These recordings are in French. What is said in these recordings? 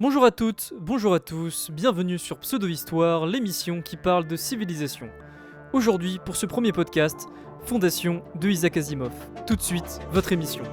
Bonjour à toutes, bonjour à tous, bienvenue sur Pseudo-Histoire, l'émission qui parle de civilisation. Aujourd'hui, pour ce premier podcast, Fondation de Isaac Asimov. Tout de suite, votre émission.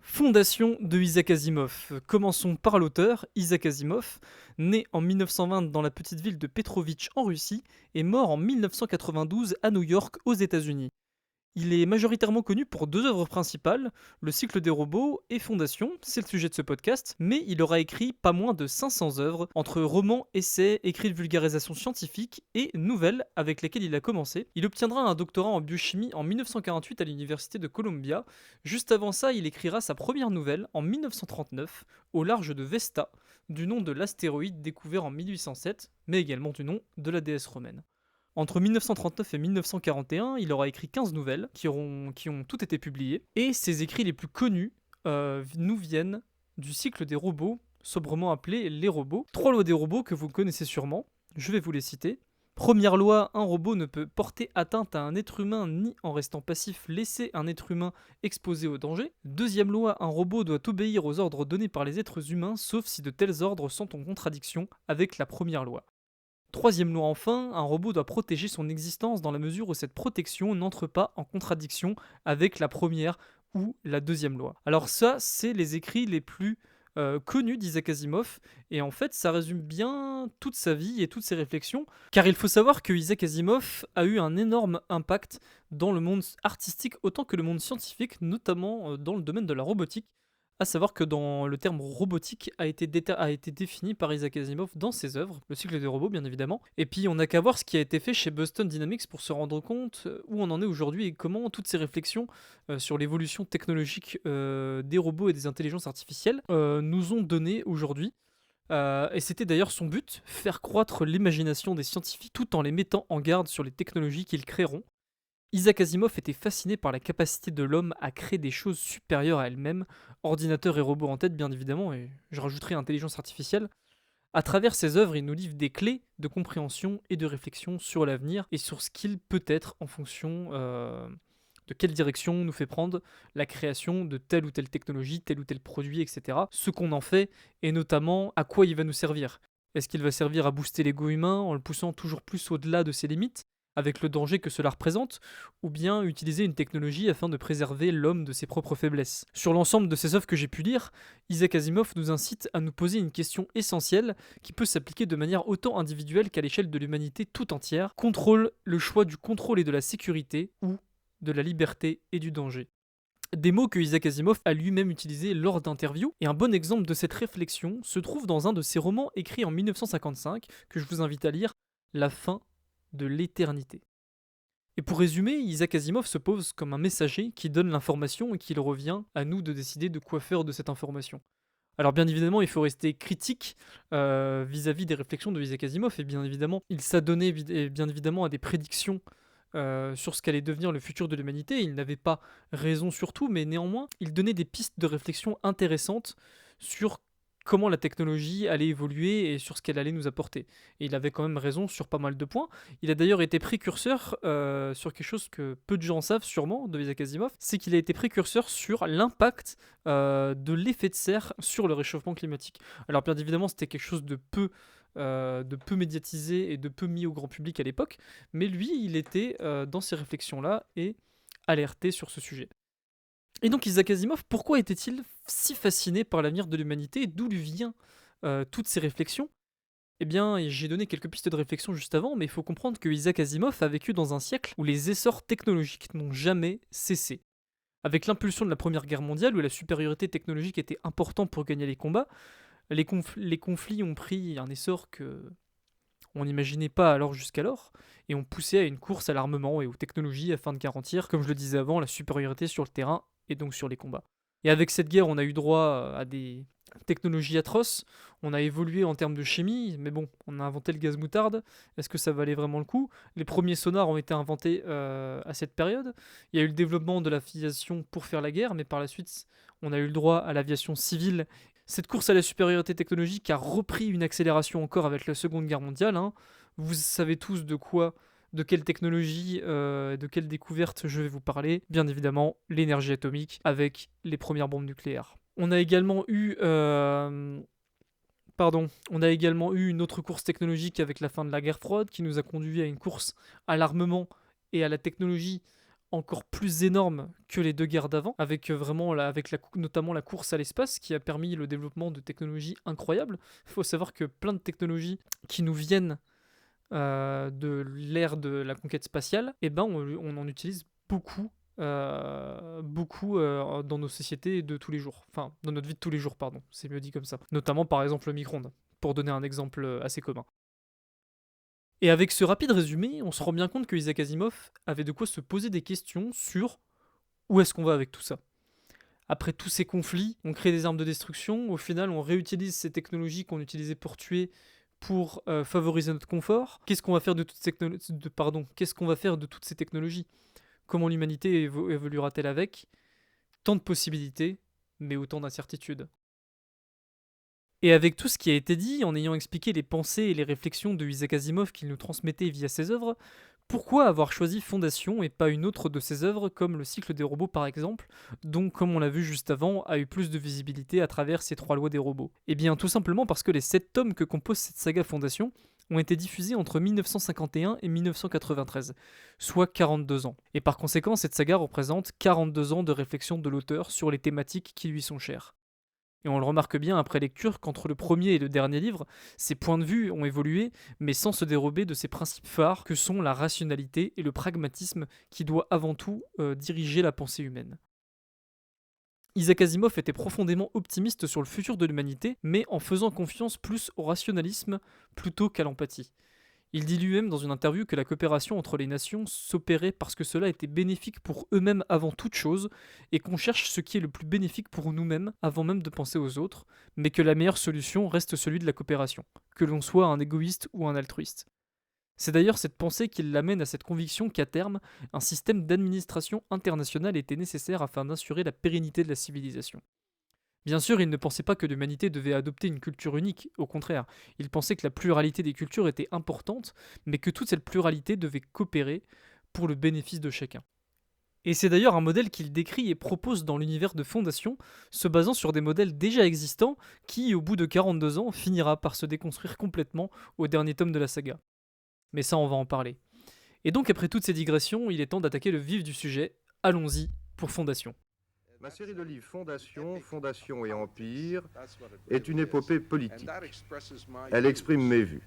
Fondation de Isaac Asimov. Commençons par l'auteur, Isaac Asimov, né en 1920 dans la petite ville de Petrovitch en Russie et mort en 1992 à New York aux États-Unis. Il est majoritairement connu pour deux œuvres principales, Le cycle des robots et Fondation, c'est le sujet de ce podcast, mais il aura écrit pas moins de 500 œuvres, entre romans, essais, écrits de vulgarisation scientifique et nouvelles avec lesquelles il a commencé. Il obtiendra un doctorat en biochimie en 1948 à l'université de Columbia. Juste avant ça, il écrira sa première nouvelle en 1939, au large de Vesta, du nom de l'astéroïde découvert en 1807, mais également du nom de la déesse romaine. Entre 1939 et 1941, il aura écrit 15 nouvelles qui ont toutes été publiées, et ses écrits les plus connus nous viennent du cycle des robots, sobrement appelé Les robots. Trois lois des robots que vous connaissez sûrement, je vais vous les citer. Première loi, un robot ne peut porter atteinte à un être humain ni en restant passif laisser un être humain exposé au danger. Deuxième loi, un robot doit obéir aux ordres donnés par les êtres humains sauf si de tels ordres sont en contradiction avec la première loi. Troisième loi enfin, un robot doit protéger son existence dans la mesure où cette protection n'entre pas en contradiction avec la première ou la deuxième loi. Alors ça, c'est les écrits les plus connus d'Isaac Asimov, et en fait ça résume bien toute sa vie et toutes ses réflexions, car il faut savoir que Isaac Asimov a eu un énorme impact dans le monde artistique autant que le monde scientifique, notamment dans le domaine de la robotique. À savoir que le terme robotique a été défini par Isaac Asimov dans ses œuvres, le cycle des robots bien évidemment. Et puis on n'a qu'à voir ce qui a été fait chez Boston Dynamics pour se rendre compte où on en est aujourd'hui et comment toutes ces réflexions sur l'évolution technologique des robots et des intelligences artificielles nous ont donné aujourd'hui. Et c'était d'ailleurs son but, faire croître l'imagination des scientifiques tout en les mettant en garde sur les technologies qu'ils créeront. Isaac Asimov était fasciné par la capacité de l'homme à créer des choses supérieures à elle-même, ordinateurs et robots en tête bien évidemment, et je rajouterai intelligence artificielle. À travers ses œuvres, il nous livre des clés de compréhension et de réflexion sur l'avenir et sur ce qu'il peut être en fonction de quelle direction nous fait prendre la création de telle ou telle technologie, tel ou tel produit, etc. Ce qu'on en fait et notamment à quoi il va nous servir. Est-ce qu'il va servir à booster l'ego humain en le poussant toujours plus au-delà de ses limites avec le danger que cela représente, ou bien utiliser une technologie afin de préserver l'homme de ses propres faiblesses. Sur l'ensemble de ces œuvres que j'ai pu lire, Isaac Asimov nous incite à nous poser une question essentielle qui peut s'appliquer de manière autant individuelle qu'à l'échelle de l'humanité tout entière. Contrôle le choix du contrôle et de la sécurité, ou de la liberté et du danger. Des mots que Isaac Asimov a lui-même utilisés lors d'interviews, et un bon exemple de cette réflexion se trouve dans un de ses romans écrits en 1955, que je vous invite à lire, La fin de l'éternité. Et pour résumer, Isaac Asimov se pose comme un messager qui donne l'information et qu'il revient à nous de décider de quoi faire de cette information. Alors bien évidemment, il faut rester critique vis-à-vis des réflexions de Isaac Asimov, et bien évidemment, il s'adonnait bien évidemment à des prédictions sur ce qu'allait devenir le futur de l'humanité. Il n'avait pas raison sur tout, mais néanmoins, il donnait des pistes de réflexion intéressantes sur comment la technologie allait évoluer et sur ce qu'elle allait nous apporter. Et il avait quand même raison sur pas mal de points. Il a d'ailleurs été précurseur sur quelque chose que peu de gens savent sûrement de Isaac Asimov, c'est qu'il a été précurseur sur l'impact de l'effet de serre sur le réchauffement climatique. Alors bien évidemment, c'était quelque chose de peu médiatisé et de peu mis au grand public à l'époque, mais lui, il était dans ces réflexions-là et alerté sur ce sujet. Et donc Isaac Asimov, pourquoi était-il si fasciné par l'avenir de l'humanité? D'où lui vient toutes ces réflexions? Eh bien, j'ai donné quelques pistes de réflexion juste avant, mais il faut comprendre que Isaac Asimov a vécu dans un siècle où les essors technologiques n'ont jamais cessé. Avec l'impulsion de la Première Guerre mondiale, où la supériorité technologique était importante pour gagner les combats, les conflits ont pris un essor que on n'imaginait pas alors jusqu'alors, et ont poussé à une course à l'armement et aux technologies afin de garantir, comme je le disais avant, la supériorité sur le terrain et donc sur les combats. Et avec cette guerre, on a eu droit Technologie atroce, on a évolué en termes de chimie, mais bon, on a inventé le gaz moutarde, est-ce que ça valait vraiment le coup? Les premiers sonars ont été inventés à cette période, il y a eu le développement de l'aviation pour faire la guerre, mais par la suite, on a eu le droit à l'aviation civile. Cette course à la supériorité technologique a repris une accélération encore avec la Seconde Guerre mondiale, hein. Vous savez tous de quelle technologie, de quelle découverte je vais vous parler. Bien évidemment, l'énergie atomique avec les premières bombes nucléaires. On a également eu une autre course technologique avec la fin de la guerre froide qui nous a conduit à une course à l'armement et à la technologie encore plus énorme que les deux guerres d'avant, avec notamment la course à l'espace qui a permis le développement de technologies incroyables. Il faut savoir que plein de technologies qui nous viennent de l'ère de la conquête spatiale, eh ben on en utilise beaucoup dans nos sociétés de tous les jours. Enfin, dans notre vie de tous les jours, pardon. C'est mieux dit comme ça. Notamment, par exemple, le micro-ondes, pour donner un exemple assez commun. Et avec ce rapide résumé, on se rend bien compte que Isaac Asimov avait de quoi se poser des questions sur où est-ce qu'on va avec tout ça. Après tous ces conflits, on crée des armes de destruction, au final on réutilise ces technologies qu'on utilisait pour tuer pour favoriser notre confort. Qu'est-ce qu'on va faire Qu'est-ce qu'on va faire de toutes ces technologies? Comment l'humanité évoluera-t-elle avec? Tant de possibilités, mais autant d'incertitudes. Et avec tout ce qui a été dit, en ayant expliqué les pensées et les réflexions de Isaac Asimov qu'il nous transmettait via ses œuvres, pourquoi avoir choisi Fondation et pas une autre de ses œuvres comme Le cycle des robots par exemple, dont, comme on l'a vu juste avant, a eu plus de visibilité à travers ces 3 lois des robots? Eh bien tout simplement parce que les 7 tomes que compose cette saga Fondation ont été diffusés entre 1951 et 1993, soit 42 ans. Et par conséquent, cette saga représente 42 ans de réflexion de l'auteur sur les thématiques qui lui sont chères. Et on le remarque bien après lecture qu'entre le premier et le dernier livre, ses points de vue ont évolué, mais sans se dérober de ses principes phares que sont la rationalité et le pragmatisme qui doit avant tout diriger la pensée humaine. Isaac Asimov était profondément optimiste sur le futur de l'humanité, mais en faisant confiance plus au rationalisme plutôt qu'à l'empathie. Il dit lui-même dans une interview que la coopération entre les nations s'opérait parce que cela était bénéfique pour eux-mêmes avant toute chose, et qu'on cherche ce qui est le plus bénéfique pour nous-mêmes avant même de penser aux autres, mais que la meilleure solution reste celui de la coopération, que l'on soit un égoïste ou un altruiste. C'est d'ailleurs cette pensée qui l'amène à cette conviction qu'à terme, un système d'administration internationale était nécessaire afin d'assurer la pérennité de la civilisation. Bien sûr, il ne pensait pas que l'humanité devait adopter une culture unique, au contraire, il pensait que la pluralité des cultures était importante, mais que toute cette pluralité devait coopérer pour le bénéfice de chacun. Et c'est d'ailleurs un modèle qu'il décrit et propose dans l'univers de Fondation, se basant sur des modèles déjà existants qui, au bout de 42 ans, finira par se déconstruire complètement au dernier tome de la saga. Mais ça, on va en parler. Et donc, après toutes ces digressions, il est temps d'attaquer le vif du sujet. Allons-y pour Fondation. Ma série de livres Fondation et Empire est une épopée politique. Elle exprime mes vues.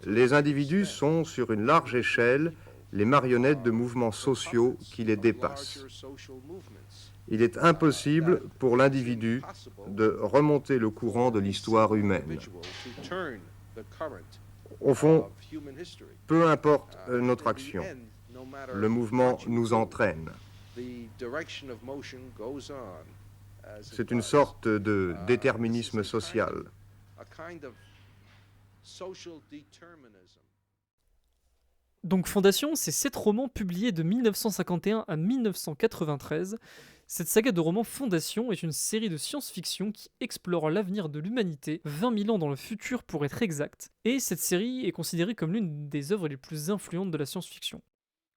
Les individus sont, sur une large échelle, les marionnettes de mouvements sociaux qui les dépassent. Il est impossible pour l'individu de remonter le courant de l'histoire humaine. Au fond, peu importe notre action, le mouvement nous entraîne. C'est une sorte de déterminisme social. Donc Fondation, c'est 7 romans publiés de 1951 à 1993. Cette saga de romans Fondation est une série de science-fiction qui explore l'avenir de l'humanité, 20 000 ans dans le futur pour être exact, et cette série est considérée comme l'une des œuvres les plus influentes de la science-fiction.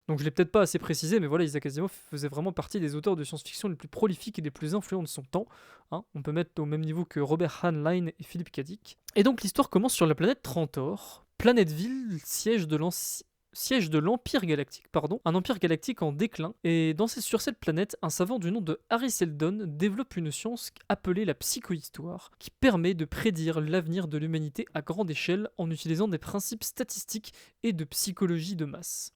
Donc je l'ai peut-être pas assez précisé, mais voilà, Isaac Asimov faisait vraiment partie des auteurs de science-fiction les plus prolifiques et les plus influents de son temps. Hein. On peut mettre au même niveau que Robert Heinlein et Philip K. Dick. Et donc l'histoire commence sur la planète Trantor, Planète-Ville, siège de l'Empire Galactique, un empire galactique en déclin, et sur cette planète, un savant du nom de Harry Seldon développe une science appelée la psychohistoire, qui permet de prédire l'avenir de l'humanité à grande échelle en utilisant des principes statistiques et de psychologie de masse.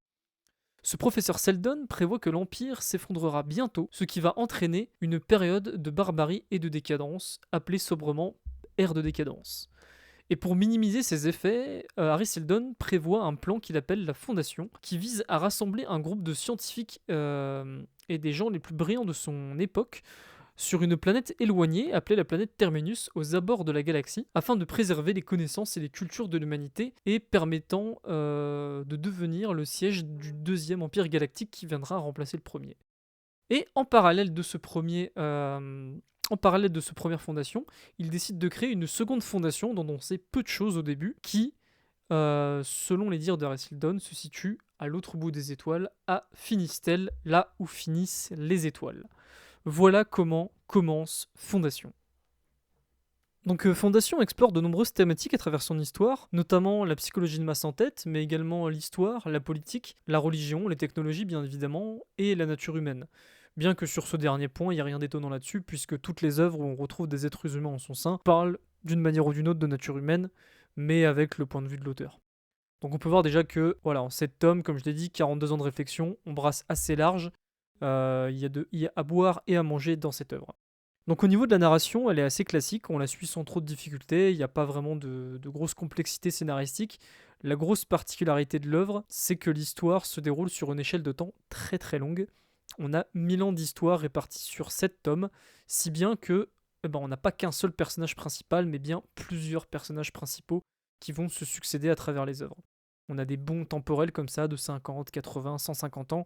Ce professeur Seldon prévoit que l'Empire s'effondrera bientôt, ce qui va entraîner une période de barbarie et de décadence, appelée sobrement ère de décadence. Et pour minimiser ces effets, Harry Seldon prévoit un plan qu'il appelle la Fondation, qui vise à rassembler un groupe de scientifiques et des gens les plus brillants de son époque sur une planète éloignée appelée la planète Terminus aux abords de la galaxie, afin de préserver les connaissances et les cultures de l'humanité et permettant de devenir le siège du deuxième empire galactique qui viendra remplacer le premier. Et en parallèle de ce en parallèle de cette première fondation, il décide de créer une seconde fondation dont on sait peu de choses au début, qui, selon les dires de Aristidon, se situe à l'autre bout des étoiles, à Finistel, là où finissent les étoiles. Voilà comment commence Fondation. Donc Fondation explore de nombreuses thématiques à travers son histoire, notamment la psychologie de masse en tête, mais également l'histoire, la politique, la religion, les technologies bien évidemment, et la nature humaine. Bien que sur ce dernier point, il n'y a rien d'étonnant là-dessus, puisque toutes les œuvres où on retrouve des êtres humains en son sein parlent d'une manière ou d'une autre de nature humaine, mais avec le point de vue de l'auteur. Donc on peut voir déjà que, voilà, en 7 tomes, comme je l'ai dit, 42 ans de réflexion, on brasse assez large, il y a à boire et à manger dans cette œuvre. Donc au niveau de la narration, elle est assez classique, on la suit sans trop de difficultés, il n'y a pas vraiment de grosse complexité scénaristique. La grosse particularité de l'œuvre, c'est que l'histoire se déroule sur une échelle de temps très très longue. On a 1000 ans d'histoire répartis sur 7 tomes, si bien que on n'a pas qu'un seul personnage principal, mais bien plusieurs personnages principaux qui vont se succéder à travers les œuvres. On a des bonds temporels comme ça de 50, 80, 150 ans.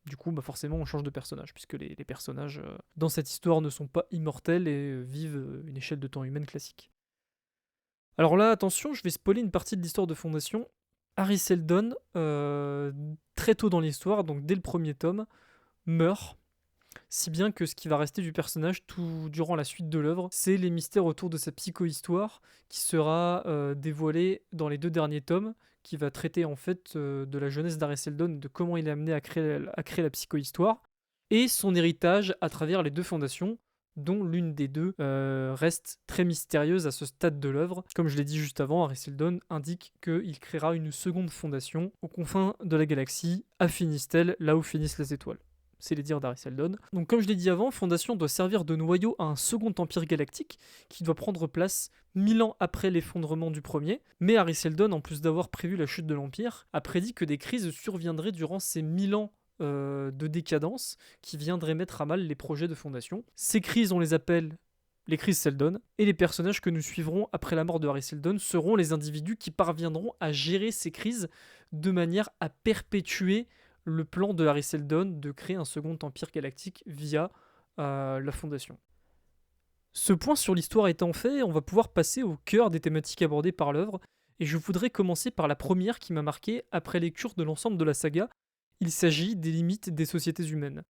Du coup, forcément, on change de personnage, puisque les personnages dans cette histoire ne sont pas immortels et vivent une échelle de temps humaine classique. Alors là, attention, je vais spoiler une partie de l'histoire de Fondation. Harry Seldon, très tôt dans l'histoire, donc dès le premier tome, meurt, si bien que ce qui va rester du personnage tout durant la suite de l'œuvre, c'est les mystères autour de sa psychohistoire, qui sera dévoilée dans les 2 derniers tomes, qui va traiter en fait de la jeunesse d'Harry Seldon, de comment il est amené à créer la psychohistoire, et son héritage à travers les 2 fondations, dont l'une des 2 reste très mystérieuse à ce stade de l'œuvre. Comme je l'ai dit juste avant, Harry Seldon indique qu'il créera une seconde fondation aux confins de la galaxie, à Finistel, là où finissent les étoiles. C'est les dires d'Harry Seldon. Donc comme je l'ai dit avant, Fondation doit servir de noyau à un second empire galactique qui doit prendre place 1000 ans après l'effondrement du premier. Mais Harry Seldon, en plus d'avoir prévu la chute de l'empire, a prédit que des crises surviendraient durant ces 1000 ans de décadence qui viendraient mettre à mal les projets de Fondation. Ces crises, on les appelle les crises Seldon, et les personnages que nous suivrons après la mort de Harry Seldon seront les individus qui parviendront à gérer ces crises de manière à perpétuer le plan de Harry Seldon de créer un second empire galactique via la Fondation. Ce point sur l'histoire étant fait, on va pouvoir passer au cœur des thématiques abordées par l'œuvre, et je voudrais commencer par la première qui m'a marqué après lecture de l'ensemble de la saga. Il s'agit des limites des sociétés humaines.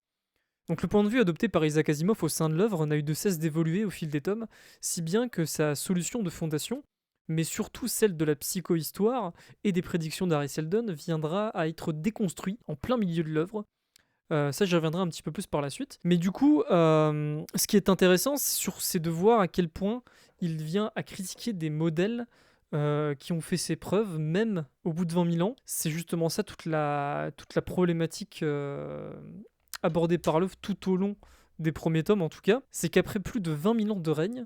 Donc le point de vue adopté par Isaac Asimov au sein de l'œuvre n'a eu de cesse d'évoluer au fil des tomes, si bien que sa solution de fondation, mais surtout celle de la psychohistoire et des prédictions d'Harry Seldon, viendra à être déconstruit en plein milieu de l'œuvre. Ça, j'y reviendrai un petit peu plus par la suite. Mais du coup, ce qui est intéressant, c'est de voir à quel point il vient à critiquer des modèles qui ont fait ses preuves, même au bout de 20 000 ans. C'est justement ça toute la problématique abordée par l'œuvre tout au long des premiers tomes en tout cas. C'est qu'après plus de 20 000 ans de règne,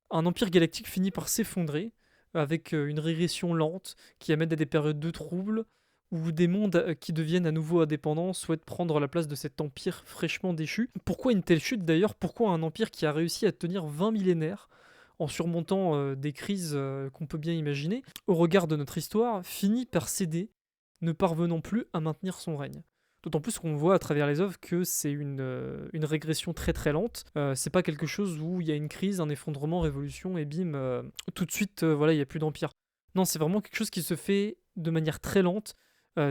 un empire galactique finit par s'effondrer, avec une régression lente qui amène à des périodes de troubles, où des mondes qui deviennent à nouveau indépendants souhaitent prendre la place de cet empire fraîchement déchu. Pourquoi une telle chute d'ailleurs? Pourquoi un empire qui a réussi à tenir 20 millénaires en surmontant des crises qu'on peut bien imaginer, au regard de notre histoire, finit par céder, ne parvenant plus à maintenir son règne? D'autant plus qu'on voit à travers les œuvres que c'est une régression très très lente. C'est pas quelque chose où il y a une crise, un effondrement, révolution et bim, tout de suite, voilà, il n'y a plus d'empire. Non, c'est vraiment quelque chose qui se fait de manière très lente,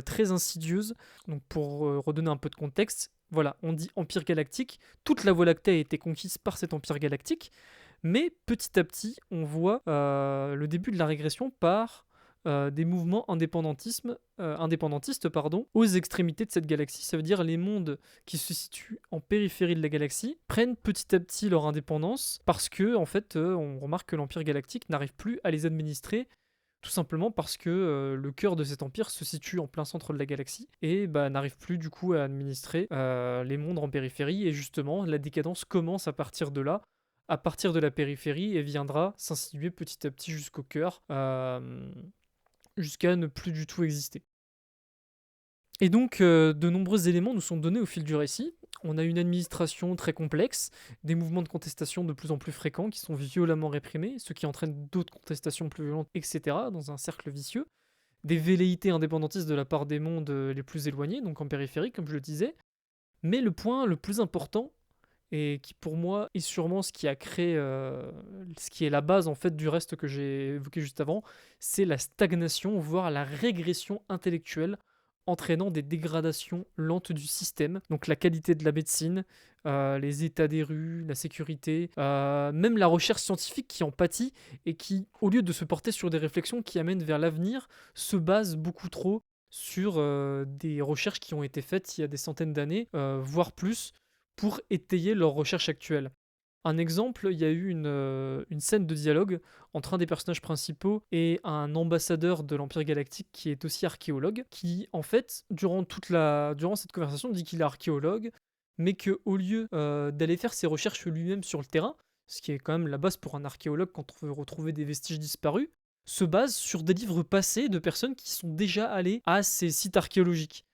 très insidieuse. Donc pour redonner un peu de contexte, voilà, on dit empire galactique. Toute la Voie lactée a été conquise par cet empire galactique, mais petit à petit, on voit le début de la régression par des mouvements indépendantistes aux extrémités de cette galaxie. Ça veut dire les mondes qui se situent en périphérie de la galaxie prennent petit à petit leur indépendance parce que en fait, on remarque que l'Empire galactique n'arrive plus à les administrer. Tout simplement parce que le cœur de cet empire se situe en plein centre de la galaxie et n'arrive plus du coup à administrer les mondes en périphérie. Et justement, la décadence commence à partir de là, à partir de la périphérie, et viendra s'insinuer petit à petit jusqu'au cœur, jusqu'à ne plus du tout exister. Et donc, de nombreux éléments nous sont donnés au fil du récit. On a une administration très complexe, des mouvements de contestation de plus en plus fréquents qui sont violemment réprimés, ce qui entraîne d'autres contestations plus violentes, etc., dans un cercle vicieux. Des velléités indépendantistes de la part des mondes les plus éloignés, donc en périphérie, comme je le disais. Mais le point le plus important, et qui pour moi est sûrement ce qui a créé, ce qui est la base en fait du reste que j'ai évoqué juste avant, c'est la stagnation, voire la régression intellectuelle, entraînant des dégradations lentes du système, donc la qualité de la médecine, les états des rues, la sécurité, même la recherche scientifique qui en pâtit et qui, au lieu de se porter sur des réflexions qui amènent vers l'avenir, se base beaucoup trop sur des recherches qui ont été faites il y a des centaines d'années, voire plus, pour étayer leurs recherches actuelles. Un exemple, il y a eu une scène de dialogue entre un des personnages principaux et un ambassadeur de l'Empire Galactique qui est aussi archéologue, qui en fait, durant cette conversation, dit qu'il est archéologue, mais qu'au lieu d'aller faire ses recherches lui-même sur le terrain, ce qui est quand même la base pour un archéologue quand on veut retrouver des vestiges disparus, se base sur des livres passés de personnes qui sont déjà allées à ces sites archéologiques.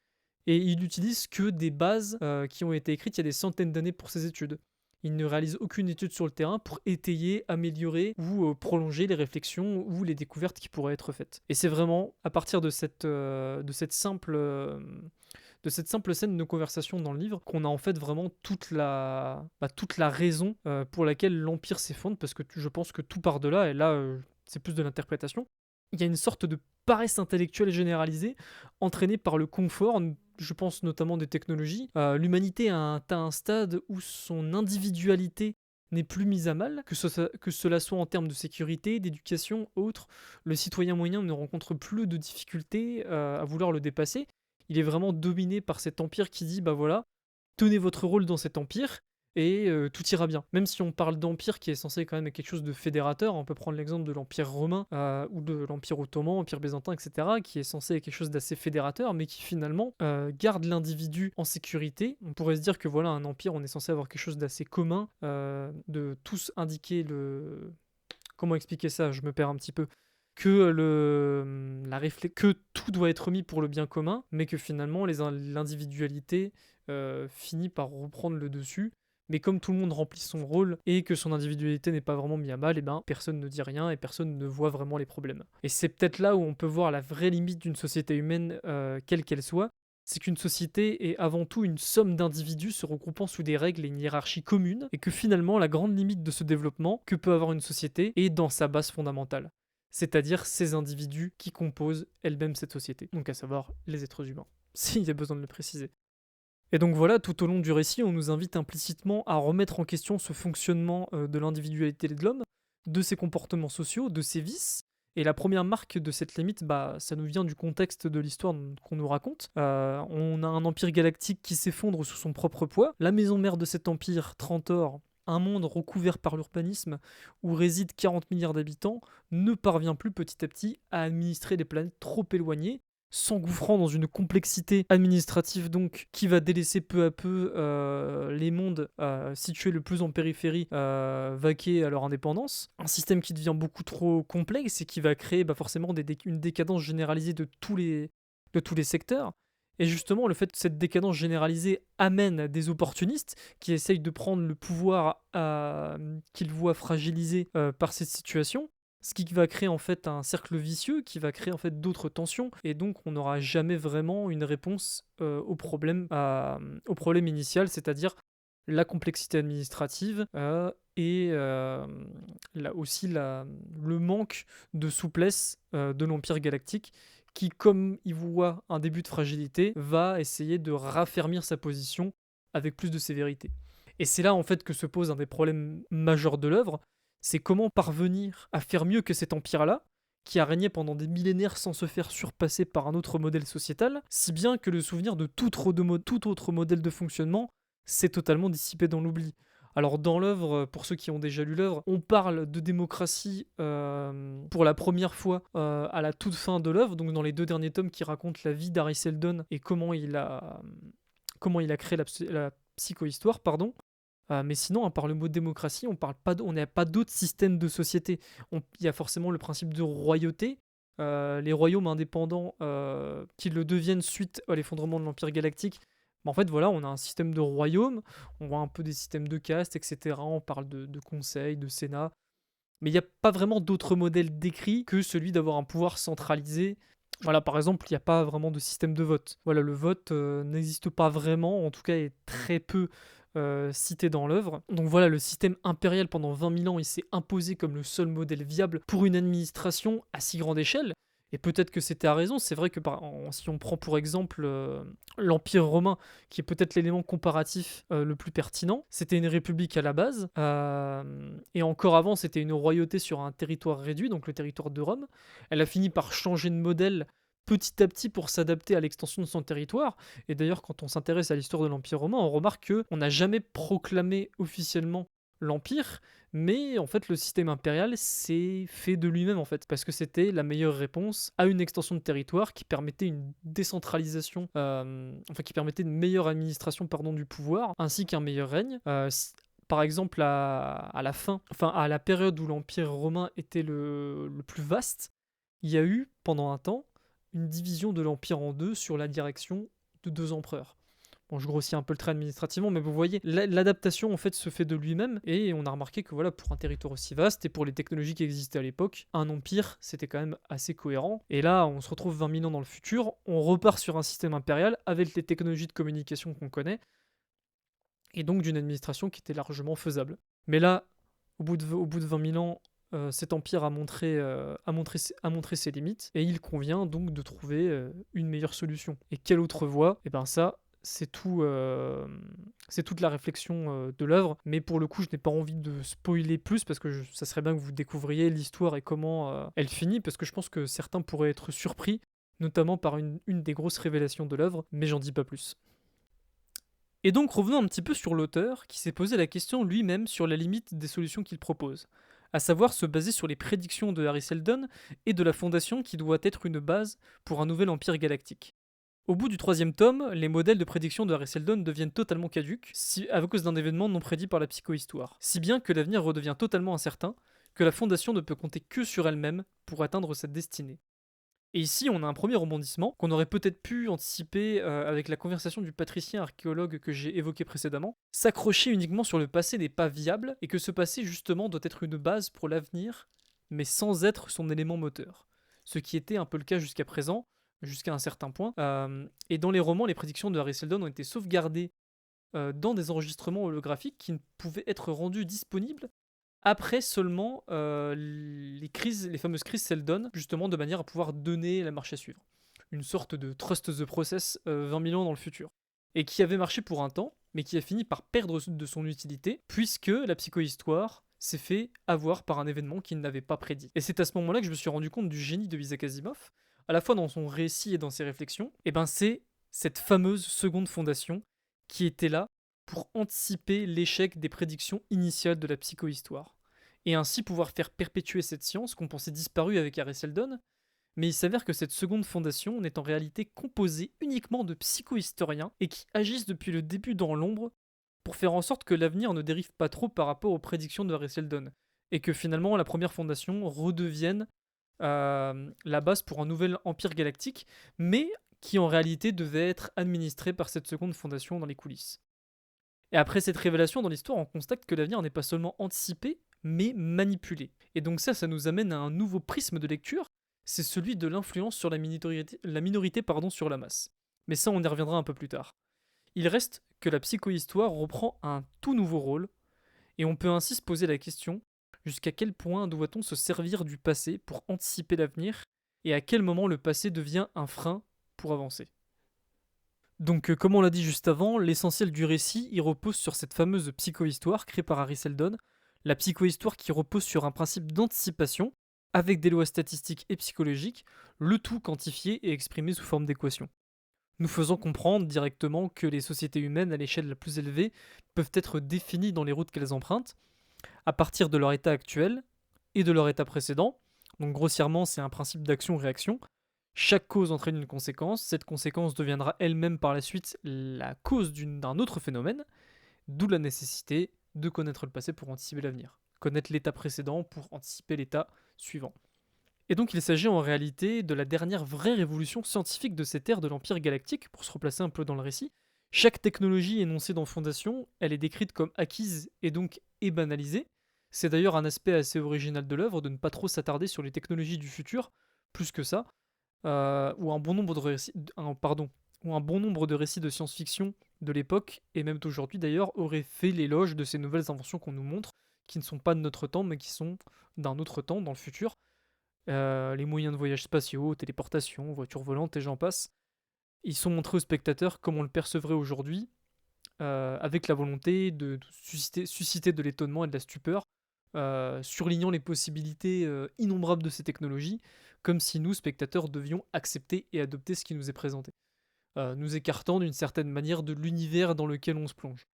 Et il n'utilise que des bases qui ont été écrites il y a des centaines d'années pour ses études. Il ne réalise aucune étude sur le terrain pour étayer, améliorer ou prolonger les réflexions ou les découvertes qui pourraient être faites. Et c'est vraiment à partir de cette simple scène de conversation dans le livre qu'on a en fait vraiment toute la raison pour laquelle l'Empire s'effondre, parce que je pense que tout part de là, et là c'est plus de l'interprétation. Il y a une sorte de paresse intellectuelle généralisée entraînée par le confort, je pense notamment des technologies. L'humanité a atteint un stade où son individualité n'est plus mise à mal, que cela soit en termes de sécurité, d'éducation, autre. Le citoyen moyen ne rencontre plus de difficultés à vouloir le dépasser. Il est vraiment dominé par cet empire qui dit, bah voilà, tenez votre rôle dans cet empire, et tout ira bien. Même si on parle d'empire qui est censé quand même être quelque chose de fédérateur, on peut prendre l'exemple de l'Empire romain ou de l'Empire ottoman, Empire byzantin, etc., qui est censé être quelque chose d'assez fédérateur, mais qui finalement garde l'individu en sécurité. On pourrait se dire que voilà, un empire, on est censé avoir quelque chose d'assez commun, de tous indiquer le... Comment expliquer ça? Je me perds un petit peu. Que tout doit être mis pour le bien commun, mais que finalement l'individualité finit par reprendre le dessus. Mais comme tout le monde remplit son rôle et que son individualité n'est pas vraiment mise à mal, et ben personne ne dit rien et personne ne voit vraiment les problèmes. Et c'est peut-être là où on peut voir la vraie limite d'une société humaine, quelle qu'elle soit. C'est qu'une société est avant tout une somme d'individus se regroupant sous des règles et une hiérarchie commune, et que finalement la grande limite de ce développement que peut avoir une société est dans sa base fondamentale, c'est-à-dire ces individus qui composent elles-mêmes cette société, donc à savoir les êtres humains, s'il y a besoin de le préciser. Et donc voilà, tout au long du récit, on nous invite implicitement à remettre en question ce fonctionnement de l'individualité de l'homme, de ses comportements sociaux, de ses vices. Et la première marque de cette limite, bah, ça nous vient du contexte de l'histoire qu'on nous raconte. On a un empire galactique qui s'effondre sous son propre poids. La maison mère de cet empire, Trantor, un monde recouvert par l'urbanisme où résident 40 milliards d'habitants, ne parvient plus petit à petit à administrer des planètes trop éloignées, s'engouffrant dans une complexité administrative donc qui va délaisser peu à peu les mondes situés le plus en périphérie vaquer à leur indépendance. Un système qui devient beaucoup trop complexe et qui va créer forcément une décadence généralisée de tous les secteurs. Et justement, le fait que cette décadence généralisée amène des opportunistes qui essayent de prendre le pouvoir qu'ils voient fragilisé par cette situation, ce qui va créer en fait un cercle vicieux qui va créer en fait d'autres tensions, et donc on n'aura jamais vraiment une réponse au problème initial, c'est-à-dire la complexité administrative et là aussi le manque de souplesse de l'Empire galactique qui, comme il voit un début de fragilité, va essayer de raffermir sa position avec plus de sévérité. Et c'est là en fait que se pose un des problèmes majeurs de l'œuvre, c'est comment parvenir à faire mieux que cet empire-là, qui a régné pendant des millénaires sans se faire surpasser par un autre modèle sociétal, si bien que le souvenir de tout autre modèle de fonctionnement s'est totalement dissipé dans l'oubli. Alors dans l'œuvre, pour ceux qui ont déjà lu l'œuvre, on parle de démocratie pour la première fois à la toute fin de l'œuvre, donc dans les 2 derniers tomes qui racontent la vie d'Harry Seldon et comment il a créé la psychohistoire, pardon. Mais sinon, à part le mot démocratie, on n'a pas d'autres systèmes de société. Il y a forcément le principe de royauté. Les royaumes indépendants qui le deviennent suite à l'effondrement de l'Empire galactique En fait, voilà, on a un système de royaume, on voit un peu des systèmes de caste, etc. On parle de conseil, de sénat, mais il n'y a pas vraiment d'autre modèle décrit que celui d'avoir un pouvoir centralisé. Voilà, par exemple, il n'y a pas vraiment de système de vote. Voilà, le vote n'existe pas vraiment, en tout cas est très peu cité dans l'œuvre. Donc voilà, le système impérial pendant 20 000 ans, il s'est imposé comme le seul modèle viable pour une administration à si grande échelle. Et peut-être que c'était à raison, c'est vrai que si on prend pour exemple l'Empire romain, qui est peut-être l'élément comparatif le plus pertinent, c'était une république à la base, et encore avant c'était une royauté sur un territoire réduit, donc le territoire de Rome. Elle a fini par changer de modèle petit à petit pour s'adapter à l'extension de son territoire, et d'ailleurs quand on s'intéresse à l'histoire de l'Empire romain, on remarque qu'on n'a jamais proclamé officiellement l'Empire, mais en fait le système impérial s'est fait de lui-même en fait, parce que c'était la meilleure réponse à une extension de territoire qui permettait une décentralisation, enfin qui permettait une meilleure administration pardon, du pouvoir, ainsi qu'un meilleur règne. Par exemple, à la fin, enfin à la période où l'Empire romain était le plus vaste, il y a eu pendant un temps une division de l'Empire en deux sur la direction de deux empereurs. Bon, je grossis un peu le trait administrativement, mais vous voyez, l'adaptation en fait se fait de lui-même, et on a remarqué que voilà, pour un territoire aussi vaste et pour les technologies qui existaient à l'époque, un empire c'était quand même assez cohérent. Et là, on se retrouve 20 000 ans dans le futur, on repart sur un système impérial avec les technologies de communication qu'on connaît, et donc d'une administration qui était largement faisable. Mais là, au bout de 20 000 ans, cet empire a montré ses limites, et il convient donc de trouver une meilleure solution. Et quelle autre voie? Et bien ça, c'est tout, c'est toute la réflexion de l'œuvre, mais pour le coup, je n'ai pas envie de spoiler plus, parce que ça serait bien que vous découvriez l'histoire et comment elle finit, parce que je pense que certains pourraient être surpris, notamment par une des grosses révélations de l'œuvre, mais j'en dis pas plus. Et donc revenons un petit peu sur l'auteur, qui s'est posé la question lui-même sur la limite des solutions qu'il propose, à savoir se baser sur les prédictions de Harry Seldon et de la Fondation qui doit être une base pour un nouvel empire galactique. Au bout du troisième tome, les modèles de prédiction de Harry Seldon deviennent totalement caduques, à cause d'un événement non prédit par la psychohistoire, si bien que l'avenir redevient totalement incertain, que la Fondation ne peut compter que sur elle-même pour atteindre sa destinée. Et ici, on a un premier rebondissement qu'on aurait peut-être pu anticiper avec la conversation du patricien archéologue que j'ai évoqué précédemment. S'accrocher uniquement sur le passé n'est pas viable, et que ce passé justement doit être une base pour l'avenir, mais sans être son élément moteur. Ce qui était un peu le cas jusqu'à présent, jusqu'à un certain point. Et dans les romans, les prédictions de Harry Seldon ont été sauvegardées dans des enregistrements holographiques qui ne pouvaient être rendus disponibles après seulement les fameuses crises Seldon, justement de manière à pouvoir donner la marche à suivre. Une sorte de trust the process 20 000 ans dans le futur. Et qui avait marché pour un temps, mais qui a fini par perdre de son utilité, puisque la psychohistoire s'est fait avoir par un événement qu'il n'avait pas prédit. Et c'est à ce moment-là que je me suis rendu compte du génie de Isaac Asimov, à la fois dans son récit et dans ses réflexions. Et ben c'est cette fameuse seconde fondation qui était là pour anticiper l'échec des prédictions initiales de la psychohistoire, et ainsi pouvoir faire perpétuer cette science qu'on pensait disparue avec Harry Seldon. Mais il s'avère que cette seconde fondation n'est en réalité composée uniquement de psychohistoriens, et qui agissent depuis le début dans l'ombre pour faire en sorte que l'avenir ne dérive pas trop par rapport aux prédictions de Harry Seldon, et que finalement la première fondation redevienne la base pour un nouvel empire galactique, mais qui en réalité devait être administré par cette seconde fondation dans les coulisses. Et après cette révélation dans l'histoire, on constate que l'avenir n'est pas seulement anticipé, mais manipulé. Et donc ça nous amène à un nouveau prisme de lecture, c'est celui de l'influence sur la minorité sur la masse. Mais ça, on y reviendra un peu plus tard. Il reste que la psychohistoire reprend un tout nouveau rôle, et on peut ainsi se poser la question, jusqu'à quel point doit-on se servir du passé pour anticiper l'avenir, et à quel moment le passé devient un frein pour avancer. Donc, comme on l'a dit juste avant, l'essentiel du récit y repose sur cette fameuse psychohistoire créée par Harry Seldon, la psychohistoire qui repose sur un principe d'anticipation, avec des lois statistiques et psychologiques, le tout quantifié et exprimé sous forme d'équations, nous faisant comprendre directement que les sociétés humaines à l'échelle la plus élevée peuvent être définies dans les routes qu'elles empruntent, à partir de leur état actuel et de leur état précédent. Donc grossièrement, c'est un principe d'action-réaction. Chaque cause entraîne une conséquence, cette conséquence deviendra elle-même par la suite la cause d'un autre phénomène, d'où la nécessité de connaître le passé pour anticiper l'avenir, connaître l'état précédent pour anticiper l'état suivant. Et donc il s'agit en réalité de la dernière vraie révolution scientifique de cette ère de l'Empire galactique, pour se replacer un peu dans le récit, Chaque technologie énoncée dans Fondation, elle est décrite comme acquise et donc est banalisée. C'est d'ailleurs un aspect assez original de l'œuvre de ne pas trop s'attarder sur les technologies du futur, plus que ça, où un bon nombre de récits, où un bon nombre de récits de science-fiction de l'époque, et même d'aujourd'hui d'ailleurs, auraient fait l'éloge de ces nouvelles inventions qu'on nous montre, qui ne sont pas de notre temps, mais qui sont d'un autre temps, dans le futur. Les moyens de voyage spatiaux, téléportation, voitures volantes et j'en passe. Ils sont montrés aux spectateurs comme on le percevrait aujourd'hui, avec la volonté de susciter de l'étonnement et de la stupeur, surlignant les possibilités innombrables de ces technologies, comme si nous, spectateurs, devions accepter et adopter ce qui nous est présenté, nous écartant d'une certaine manière de l'univers dans lequel on se plonge.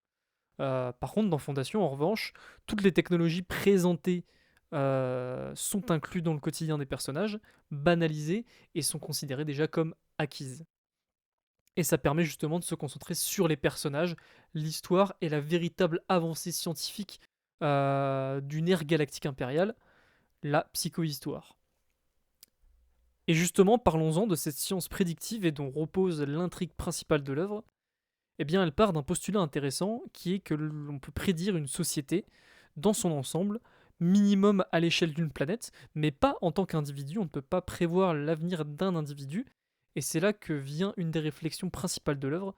Par contre, dans Fondation, en revanche, toutes les technologies présentées sont incluses dans le quotidien des personnages, banalisées et sont considérées déjà comme acquises. Et ça permet justement de se concentrer sur les personnages, l'histoire et la véritable avancée scientifique d'une ère galactique impériale, la psychohistoire. Et justement, parlons-en de cette science prédictive et dont repose l'intrigue principale de l'œuvre. Eh bien, elle part d'un postulat intéressant qui est que l'on peut prédire une société dans son ensemble, minimum à l'échelle d'une planète, mais pas en tant qu'individu. On ne peut pas prévoir l'avenir d'un individu. Et c'est là que vient une des réflexions principales de l'œuvre.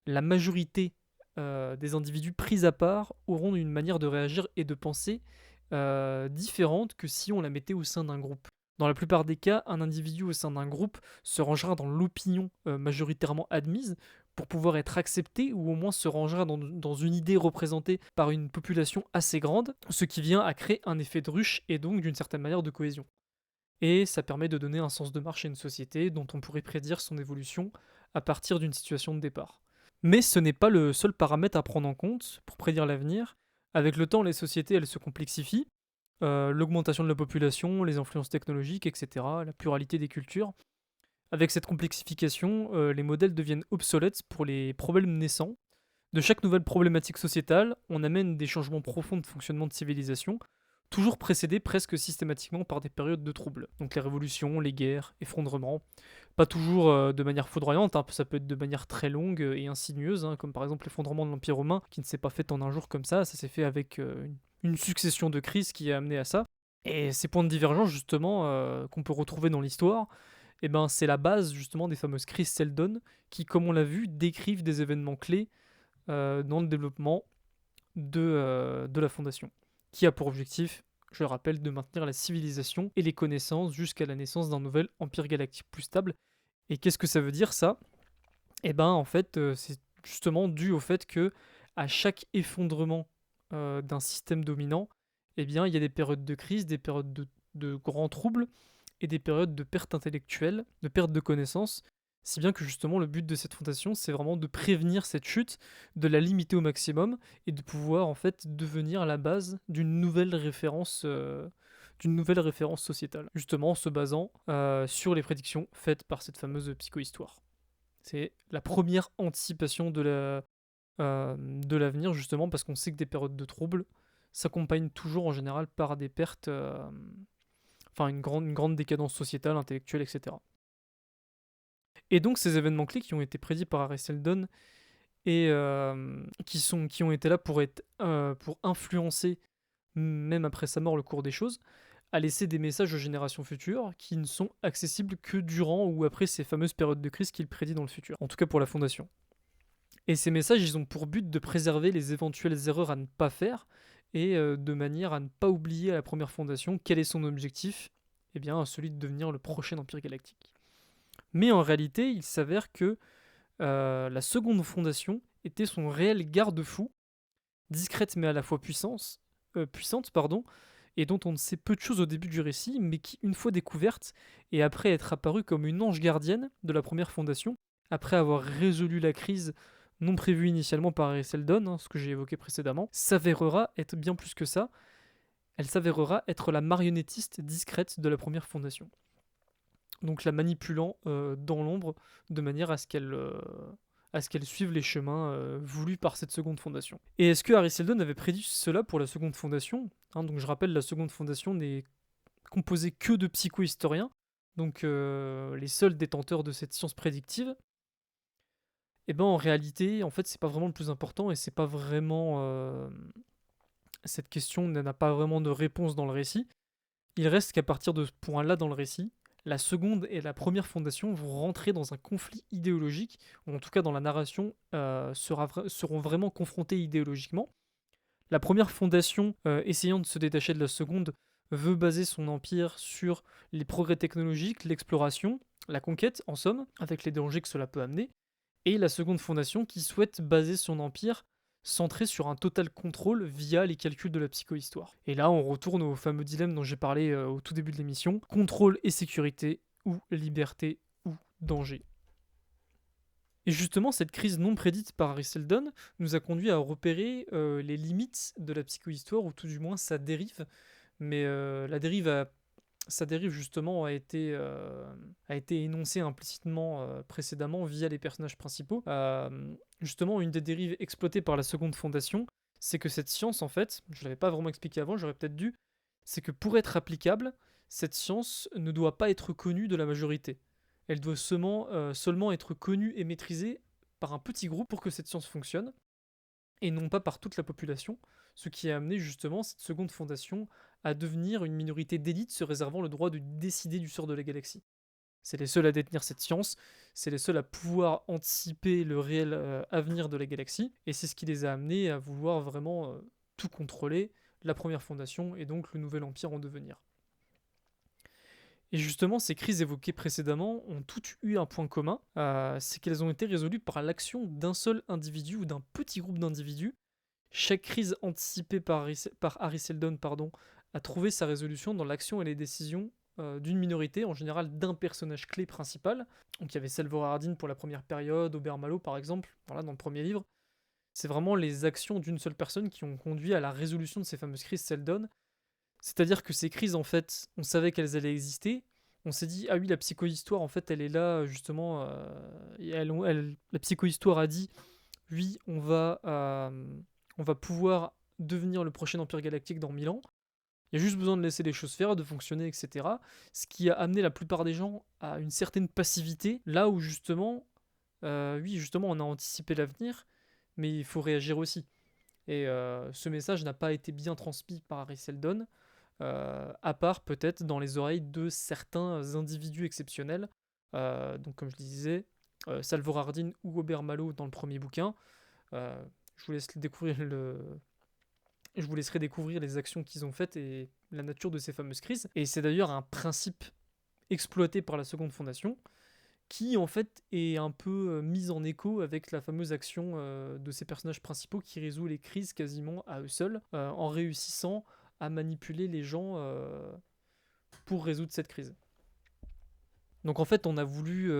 La majorité des individus pris à part auront une manière de réagir et de penser différente que si on la mettait au sein d'un groupe. Dans la plupart des cas, un individu au sein d'un groupe se rangera dans l'opinion majoritairement admise pour pouvoir être accepté ou au moins se rangera dans une idée représentée par une population assez grande, ce qui vient à créer un effet de ruche et donc d'une certaine manière de cohésion. Et ça permet de donner un sens de marche à une société dont on pourrait prédire son évolution à partir d'une situation de départ. Mais ce n'est pas le seul paramètre à prendre en compte pour prédire l'avenir. Avec le temps, les sociétés elles se complexifient, l'augmentation de la population, les influences technologiques, etc., la pluralité des cultures. Avec cette complexification, les modèles deviennent obsolètes pour les problèmes naissants. De chaque nouvelle problématique sociétale, on amène des changements profonds de fonctionnement de civilisation, toujours précédés presque systématiquement par des périodes de troubles. Donc les révolutions, les guerres, effondrements, pas toujours de manière foudroyante, hein, ça peut être de manière très longue et insinueuse, hein, comme par exemple l'effondrement de l'Empire romain, qui ne s'est pas fait en un jour comme ça s'est fait avec une succession de crises qui a amené à ça. Et ces points de divergence, justement, qu'on peut retrouver dans l'histoire, eh ben, c'est la base, justement, des fameuses crises Seldon, qui, comme on l'a vu, décrivent des événements clés dans le développement de la Fondation, qui a pour objectif, je le rappelle, de maintenir la civilisation et les connaissances jusqu'à la naissance d'un nouvel empire galactique plus stable. Et qu'est-ce que ça veut dire, ça? Eh ben, en fait, c'est justement dû au fait que à chaque effondrement d'un système dominant, eh bien, il y a des périodes de crise, des périodes de grands troubles et des périodes de perte intellectuelle, de perte de connaissances. Si bien que justement le but de cette fondation, c'est vraiment de prévenir cette chute, de la limiter au maximum et de pouvoir en fait devenir la base d'une nouvelle référence sociétale, justement en se basant sur les prédictions faites par cette fameuse psychohistoire. C'est la première anticipation de l'avenir, justement, parce qu'on sait que des périodes de troubles s'accompagnent toujours en général par des pertes, enfin une grande décadence sociétale, intellectuelle, etc. Et donc ces événements clés qui ont été prédits par Harry Seldon et qui ont été là pour influencer, même après sa mort, le cours des choses, a laissé des messages aux générations futures qui ne sont accessibles que durant ou après ces fameuses périodes de crise qu'il prédit dans le futur, en tout cas pour la Fondation. Et ces messages, ils ont pour but de préserver les éventuelles erreurs à ne pas faire et de manière à ne pas oublier à la première Fondation quel est son objectif, eh bien celui de devenir le prochain Empire Galactique. Mais en réalité, il s'avère que la seconde Fondation était son réel garde-fou, discrète mais à la fois puissante, et dont on ne sait peu de choses au début du récit, mais qui, une fois découverte, et après être apparue comme une ange gardienne de la première Fondation, après avoir résolu la crise non prévue initialement par Harry Seldon, hein, ce que j'ai évoqué précédemment, s'avérera être bien plus que ça. Elle s'avérera être la marionnettiste discrète de la première Fondation. Donc la manipulant dans l'ombre de manière à ce qu'elle suive les chemins voulus par cette seconde fondation. Et est-ce que Harry Seldon avait prédit cela pour la seconde fondation, hein? Donc je rappelle, la seconde fondation n'est composée que de psychohistoriens, donc les seuls détenteurs de cette science prédictive. Et ben en réalité, en fait, c'est pas vraiment le plus important et c'est pas vraiment cette question n'a pas vraiment de réponse dans le récit. Il reste qu'à partir de ce point-là dans le récit, la seconde et la première fondation vont rentrer dans un conflit idéologique, ou en tout cas dans la narration, seront vraiment confrontés idéologiquement. La première fondation, essayant de se détacher de la seconde, veut baser son empire sur les progrès technologiques, l'exploration, la conquête, en somme, avec les dangers que cela peut amener. Et la seconde fondation qui souhaite baser son empire centré sur un total contrôle via les calculs de la psychohistoire. Et là, on retourne au fameux dilemme dont j'ai parlé au tout début de l'émission, contrôle et sécurité, ou liberté, ou danger. Et justement, cette crise non prédite par Harry Seldon nous a conduit à repérer les limites de la psychohistoire, ou tout du moins sa dérive. Mais sa dérive justement a été énoncée implicitement précédemment via les personnages principaux. Justement, une des dérives exploitées par la seconde fondation, c'est que cette science, en fait, je ne l'avais pas vraiment expliqué avant, j'aurais peut-être dû, c'est que pour être applicable, cette science ne doit pas être connue de la majorité. Elle doit seulement être connue et maîtrisée par un petit groupe pour que cette science fonctionne, et non pas par toute la population, ce qui a amené justement cette seconde fondation à devenir une minorité d'élite se réservant le droit de décider du sort de la galaxie. C'est les seuls à détenir cette science, c'est les seuls à pouvoir anticiper le réel avenir de la galaxie, et c'est ce qui les a amenés à vouloir vraiment tout contrôler, la première fondation et donc le nouvel empire en devenir. Et justement, ces crises évoquées précédemment ont toutes eu un point commun, c'est qu'elles ont été résolues par l'action d'un seul individu ou d'un petit groupe d'individus. Chaque crise anticipée par Harry Seldon a trouvé sa résolution dans l'action et les décisions d'une minorité, en général d'un personnage clé principal. Donc il y avait Salvor Hardin pour la première période, Aubert Malo par exemple, voilà, dans le premier livre. C'est vraiment les actions d'une seule personne qui ont conduit à la résolution de ces fameuses crises Seldon. C'est-à-dire que ces crises, en fait, on savait qu'elles allaient exister. On s'est dit, ah oui, la psychohistoire, en fait, elle est là, justement. La psychohistoire a dit, oui, on va pouvoir devenir le prochain Empire Galactique dans 1000 ans. Il y a juste besoin de laisser les choses faire, de fonctionner, etc. Ce qui a amené la plupart des gens à une certaine passivité, là où justement, oui, justement, on a anticipé l'avenir, mais il faut réagir aussi. Et ce message n'a pas été bien transmis par Harry Seldon, à part peut-être dans les oreilles de certains individus exceptionnels. Donc comme je le disais, Salvor Hardin ou Aubert Malo dans le premier bouquin. Euh, je vous laisse découvrir je vous laisserai découvrir les actions qu'ils ont faites et la nature de ces fameuses crises. Et c'est d'ailleurs un principe exploité par la seconde fondation, qui en fait est un peu mise en écho avec la fameuse action de ces personnages principaux qui résout les crises quasiment à eux seuls, en réussissant à manipuler les gens pour résoudre cette crise. Donc en fait on a voulu,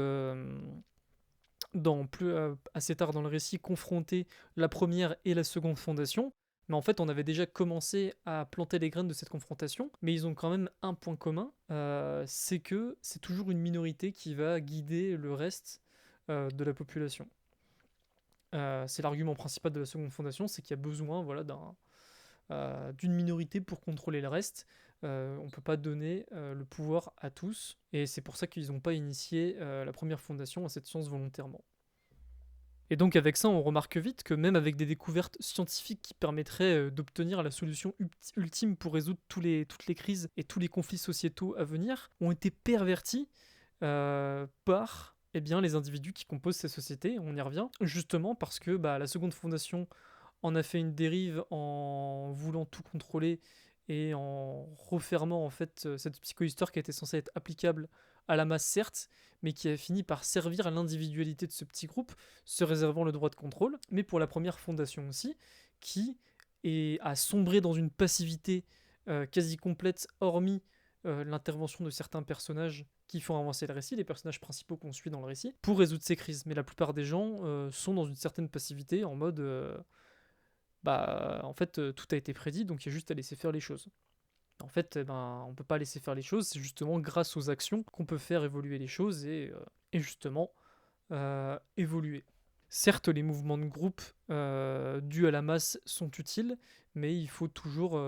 assez tard dans le récit, confronter la première et la seconde fondation, mais en fait on avait déjà commencé à planter les graines de cette confrontation, mais ils ont quand même un point commun, c'est que c'est toujours une minorité qui va guider le reste de la population. C'est l'argument principal de la seconde fondation, c'est qu'il y a besoin d'une minorité pour contrôler le reste. On ne peut pas donner le pouvoir à tous, et c'est pour ça qu'ils n'ont pas initié la première fondation à cette science volontairement. Et donc avec ça, on remarque vite que même avec des découvertes scientifiques qui permettraient d'obtenir la solution ultime pour résoudre toutes les crises et tous les conflits sociétaux à venir, ont été pervertis par les individus qui composent ces sociétés. On y revient, justement parce que la seconde fondation en a fait une dérive en voulant tout contrôler et en refermant en fait cette psychohistoire qui était censée être applicable à la masse certes, mais qui a fini par servir à l'individualité de ce petit groupe, se réservant le droit de contrôle, mais pour la première fondation aussi, qui a sombré dans une passivité quasi complète, hormis l'intervention de certains personnages qui font avancer le récit, les personnages principaux qu'on suit dans le récit, pour résoudre ces crises. Mais la plupart des gens sont dans une certaine passivité, en mode en fait, tout a été prédit, donc il y a juste à laisser faire les choses. En fait, on peut pas laisser faire les choses, c'est justement grâce aux actions qu'on peut faire évoluer les choses et justement évoluer. Certes, les mouvements de groupe dus à la masse sont utiles, mais il faut toujours...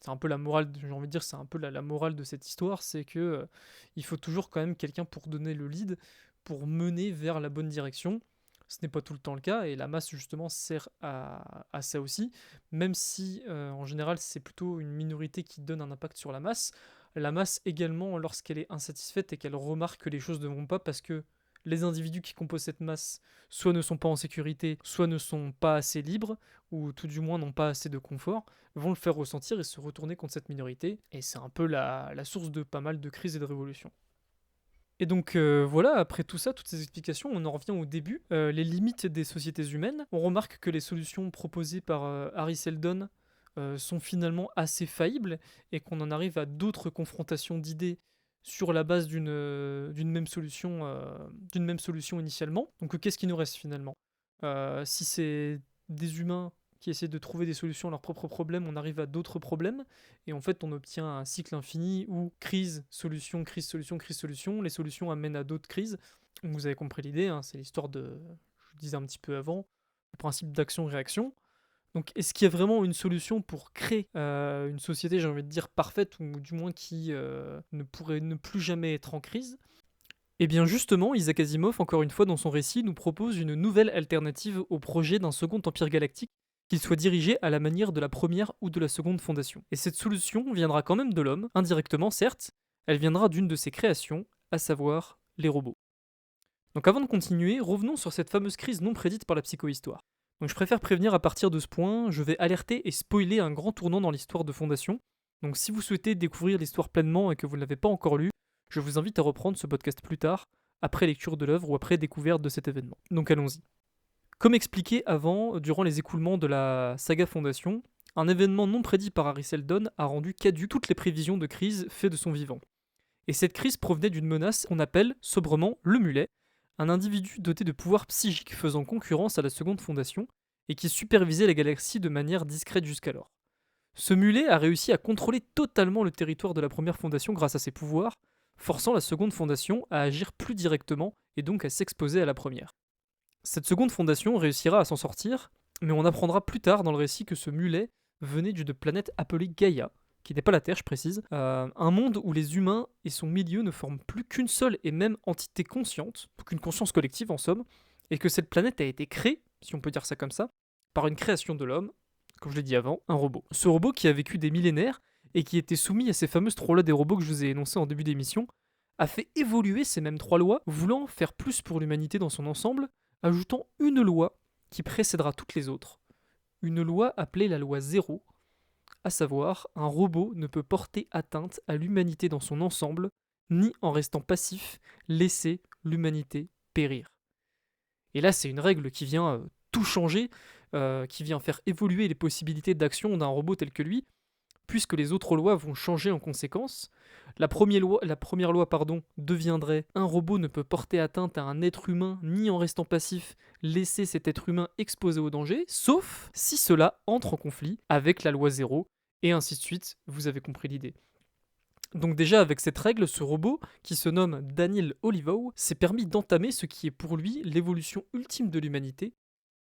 c'est un peu la morale, j'ai envie de dire, c'est un peu la morale de cette histoire, c'est que il faut toujours quand même quelqu'un pour donner le lead, pour mener vers la bonne direction. Ce n'est pas tout le temps le cas, et la masse justement sert à ça aussi, même si en général c'est plutôt une minorité qui donne un impact sur la masse. La masse également, lorsqu'elle est insatisfaite et qu'elle remarque que les choses ne vont pas parce que les individus qui composent cette masse soit ne sont pas en sécurité, soit ne sont pas assez libres, ou tout du moins n'ont pas assez de confort, vont le faire ressentir et se retourner contre cette minorité. Et c'est un peu la source de pas mal de crises et de révolutions. Et donc voilà, après tout ça, toutes ces explications, on en revient au début, les limites des sociétés humaines. On remarque que les solutions proposées par Harry Seldon sont finalement assez faillibles et qu'on en arrive à d'autres confrontations d'idées sur la base d'une même solution initialement. Donc qu'est-ce qui nous reste finalement? Si c'est des humains qui essaient de trouver des solutions à leurs propres problèmes, on arrive à d'autres problèmes, et en fait on obtient un cycle infini où crise, solution, crise, solution, crise, solution, les solutions amènent à d'autres crises. Donc vous avez compris l'idée, hein, c'est l'histoire de, je disais un petit peu avant, le principe d'action-réaction. Donc est-ce qu'il y a vraiment une solution pour créer une société, j'ai envie de dire, parfaite, ou du moins qui ne pourrait ne plus jamais être en crise? Eh bien justement, Isaac Asimov, encore une fois dans son récit, nous propose une nouvelle alternative au projet d'un second empire galactique, qu'il soit dirigé à la manière de la première ou de la seconde fondation. Et cette solution viendra quand même de l'homme, indirectement certes, elle viendra d'une de ses créations, à savoir les robots. Donc avant de continuer, revenons sur cette fameuse crise non prédite par la psychohistoire. Donc je préfère prévenir à partir de ce point, je vais alerter et spoiler un grand tournant dans l'histoire de Fondation. Donc si vous souhaitez découvrir l'histoire pleinement et que vous ne l'avez pas encore lu, je vous invite à reprendre ce podcast plus tard, après lecture de l'œuvre ou après découverte de cet événement. Donc allons-y. Comme expliqué avant, durant les écoulements de la saga Fondation, un événement non prédit par Harry Seldon a rendu caduques toutes les prévisions de crise faites de son vivant. Et cette crise provenait d'une menace qu'on appelle sobrement le mulet, un individu doté de pouvoirs psychiques faisant concurrence à la seconde fondation et qui supervisait la galaxie de manière discrète jusqu'alors. Ce mulet a réussi à contrôler totalement le territoire de la première fondation grâce à ses pouvoirs, forçant la seconde fondation à agir plus directement et donc à s'exposer à la première. Cette seconde fondation réussira à s'en sortir, mais on apprendra plus tard dans le récit que ce mulet venait d'une planète appelée Gaïa, qui n'est pas la Terre, je précise, un monde où les humains et son milieu ne forment plus qu'une seule et même entité consciente, qu'une conscience collective en somme, et que cette planète a été créée, si on peut dire ça comme ça, par une création de l'homme, comme je l'ai dit avant, un robot. Ce robot qui a vécu des millénaires et qui était soumis à ces fameuses trois lois des robots que je vous ai énoncées en début d'émission, a fait évoluer ces mêmes trois lois, voulant faire plus pour l'humanité dans son ensemble, ajoutant une loi qui précédera toutes les autres. Une loi appelée la loi 0, à savoir, un robot ne peut porter atteinte à l'humanité dans son ensemble, ni en restant passif, laisser l'humanité périr. Et là, c'est une règle qui vient tout changer, qui vient faire évoluer les possibilités d'action d'un robot tel que lui, puisque les autres lois vont changer en conséquence. La première loi, deviendrait « Un robot ne peut porter atteinte à un être humain, ni en restant passif, laisser cet être humain exposé au danger, sauf si cela entre en conflit avec la loi 0, et ainsi de suite, vous avez compris l'idée. » Donc déjà avec cette règle, ce robot, qui se nomme Daniel Olivo, s'est permis d'entamer ce qui est pour lui l'évolution ultime de l'humanité,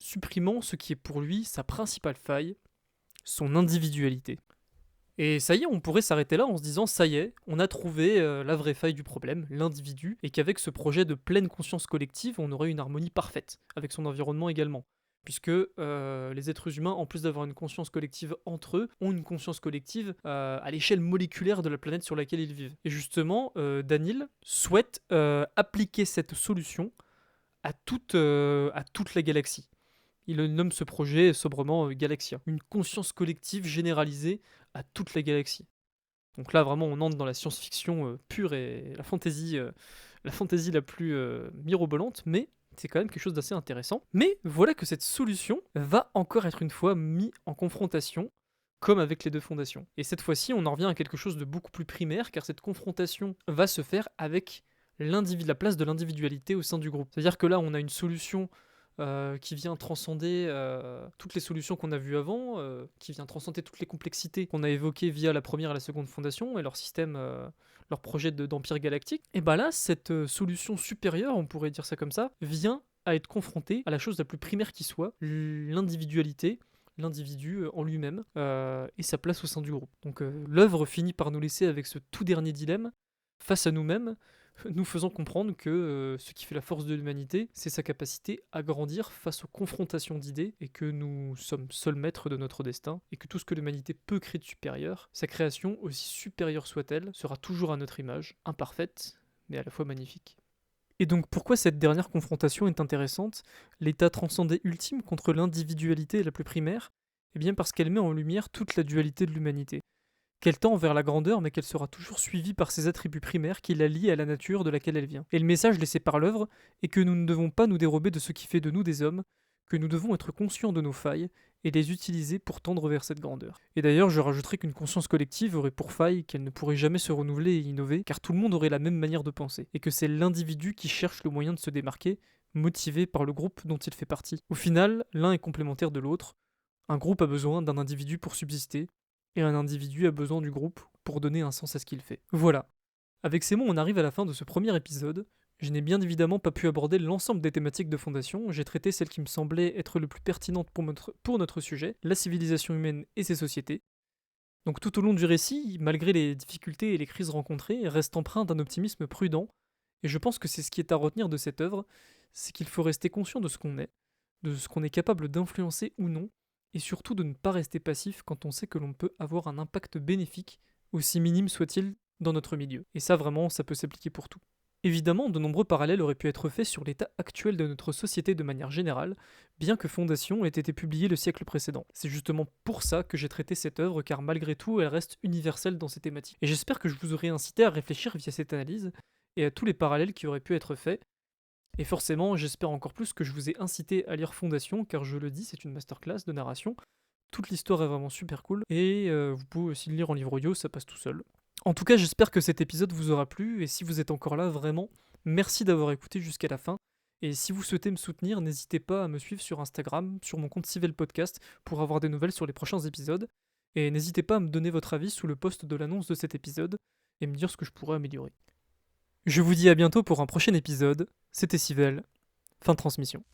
supprimant ce qui est pour lui sa principale faille, son individualité. Et ça y est, on pourrait s'arrêter là en se disant ça y est, on a trouvé la vraie faille du problème, l'individu, et qu'avec ce projet de pleine conscience collective, on aurait une harmonie parfaite, avec son environnement également. Puisque les êtres humains, en plus d'avoir une conscience collective entre eux, ont une conscience collective à l'échelle moléculaire de la planète sur laquelle ils vivent. Et justement, Daniel souhaite appliquer cette solution à toute la galaxie. Il nomme ce projet sobrement Galaxia, une conscience collective généralisée à toute la galaxie. Donc là, vraiment, on entre dans la science-fiction pure et la fantaisie la plus mirobolante, mais c'est quand même quelque chose d'assez intéressant. Mais voilà que cette solution va encore être une fois mise en confrontation, comme avec les deux fondations. Et cette fois-ci, on en revient à quelque chose de beaucoup plus primaire, car cette confrontation va se faire avec la place de l'individualité au sein du groupe. C'est-à-dire que là, on a une solution qui vient transcender toutes les solutions qu'on a vues avant, qui vient transcender toutes les complexités qu'on a évoquées via la première et la seconde fondation et leur système, leur projet d'empire galactique. Et bah là, cette solution supérieure, on pourrait dire ça comme ça, vient à être confrontée à la chose la plus primaire qui soit, l'individualité, l'individu en lui-même et sa place au sein du groupe. Donc l'œuvre finit par nous laisser avec ce tout dernier dilemme face à nous-mêmes. nous faisant comprendre que ce qui fait la force de l'humanité, c'est sa capacité à grandir face aux confrontations d'idées, et que nous sommes seuls maîtres de notre destin, et que tout ce que l'humanité peut créer de supérieur, sa création, aussi supérieure soit-elle, sera toujours à notre image, imparfaite, mais à la fois magnifique. Et donc pourquoi cette dernière confrontation est intéressante, l'état transcendé ultime contre l'individualité la plus primaire? Eh bien parce qu'elle met en lumière toute la dualité de l'humanité, qu'elle tend vers la grandeur, mais qu'elle sera toujours suivie par ses attributs primaires qui la lient à la nature de laquelle elle vient. Et le message laissé par l'œuvre est que nous ne devons pas nous dérober de ce qui fait de nous des hommes, que nous devons être conscients de nos failles et les utiliser pour tendre vers cette grandeur. Et d'ailleurs, je rajouterais qu'une conscience collective aurait pour faille qu'elle ne pourrait jamais se renouveler et innover, car tout le monde aurait la même manière de penser, et que c'est l'individu qui cherche le moyen de se démarquer, motivé par le groupe dont il fait partie. Au final, l'un est complémentaire de l'autre. Un groupe a besoin d'un individu pour subsister, et un individu a besoin du groupe pour donner un sens à ce qu'il fait. Voilà. Avec ces mots, on arrive à la fin de ce premier épisode. Je n'ai bien évidemment pas pu aborder l'ensemble des thématiques de Fondation, j'ai traité celles qui me semblaient être le plus pertinentes pour notre sujet, la civilisation humaine et ses sociétés. Donc tout au long du récit, malgré les difficultés et les crises rencontrées, reste empreint d'un optimisme prudent, et je pense que c'est ce qui est à retenir de cette œuvre, c'est qu'il faut rester conscient de ce qu'on est, de ce qu'on est capable d'influencer ou non, et surtout de ne pas rester passif quand on sait que l'on peut avoir un impact bénéfique, aussi minime soit-il, dans notre milieu. Et ça vraiment, ça peut s'appliquer pour tout. Évidemment, de nombreux parallèles auraient pu être faits sur l'état actuel de notre société de manière générale, bien que Fondation ait été publiée le siècle précédent. C'est justement pour ça que j'ai traité cette œuvre, car malgré tout, elle reste universelle dans ses thématiques. Et j'espère que je vous aurai incité à réfléchir via cette analyse, et à tous les parallèles qui auraient pu être faits. Et forcément, j'espère encore plus que je vous ai incité à lire Fondation, car je le dis, c'est une masterclass de narration. Toute l'histoire est vraiment super cool, et vous pouvez aussi le lire en livre audio, ça passe tout seul. En tout cas, j'espère que cet épisode vous aura plu, et si vous êtes encore là, vraiment, merci d'avoir écouté jusqu'à la fin. Et si vous souhaitez me soutenir, n'hésitez pas à me suivre sur Instagram, sur mon compte Civil Podcast, pour avoir des nouvelles sur les prochains épisodes. Et n'hésitez pas à me donner votre avis sous le post de l'annonce de cet épisode, et me dire ce que je pourrais améliorer. Je vous dis à bientôt pour un prochain épisode, c'était Civil, fin de transmission.